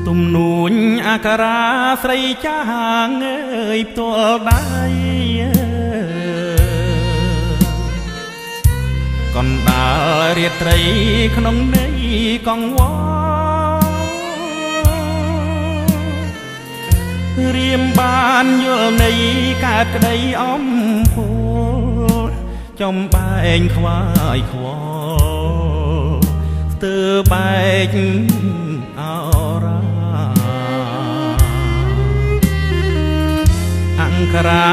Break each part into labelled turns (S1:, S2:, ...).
S1: ទំនួញអាការៈស្រីចាងអើយផ្ទាល់ដៃកណ្ដាលរាត្រីក្នុងន័យកង្វល់រៀមបានយល់នៃកើតក្តីអំពូលចំបែងខ្វាយខ្វល់ស្ទើរបែកអរាអង្គរា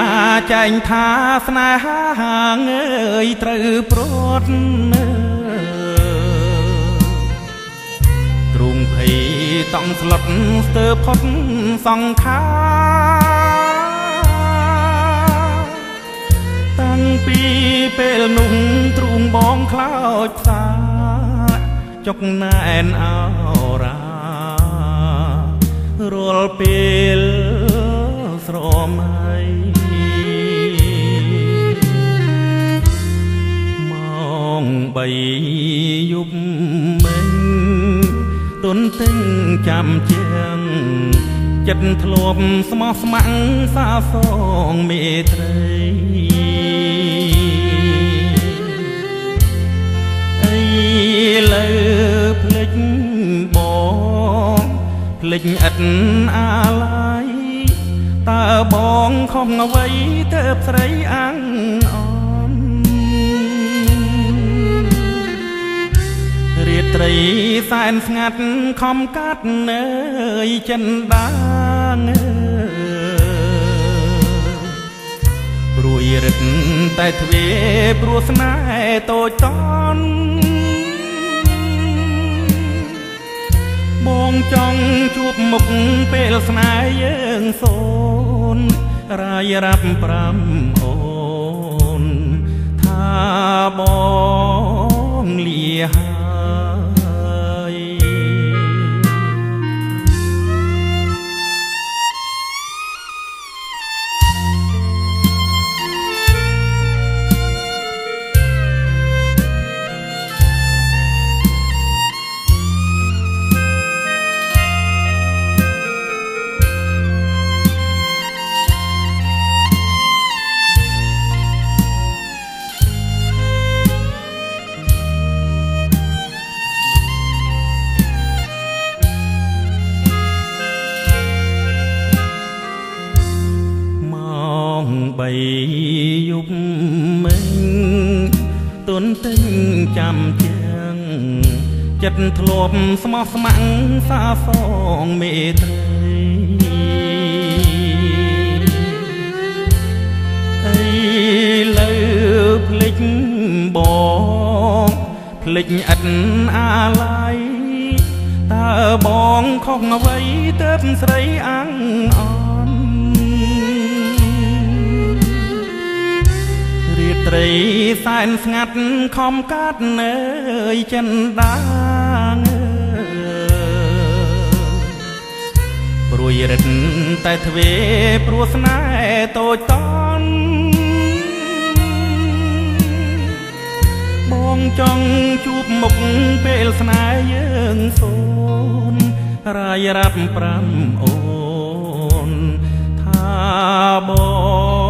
S1: ចែងថាស្នេហាងើយត្រូវព្រាត់ទ្រង់ភ័យតង់ស្លុតស្ទើរផុតសង្ខាតាំងពីពេលនោះទ្រង់បងខ្លោចផ្សាចុកណែនអរារាល់ពេលស្រមហើយម៉ោង3យប់មិញទុនទិញចាំជាងចិត្តធ្លាប់ស្មោះស្ម័គ្រសាសងមេត្រីអីលើភ្លេចបងភ្លេចឥតអាឡ័យតើបងខំអ្វីទៅស្រីអាំងអមរាត្រីសែនស្ងាត់ខំកាត់នៅចិនដាងព្រួយរឹតតែទ្វេព្រោះស្នេហ៍តូចតន់បងចង់ជួបមុខពេលស្នេហ៍យើងសូនរាយរាប់5អូនថាបងលាហើយ3យប់មិញទុនទិញចាំជាងចិត្តធ្លាប់ស្មោះស្ម័គ្រសាសងមេត្រីអីលើភ្លេចបងភ្លេចឥតអាឡ័យតើបងខុសអ្វីទៅស្រីអាំងអត្រីសែនស្ងាត់ខំកាត់នៅចិនដាងព្រួយរឹតតែទ្វេព្រោះស្នេហ៍តូចតន់បងចង់ជួបមុខពេលស្នេហ៍យើងសូនរាយរាប់5អូនថាបង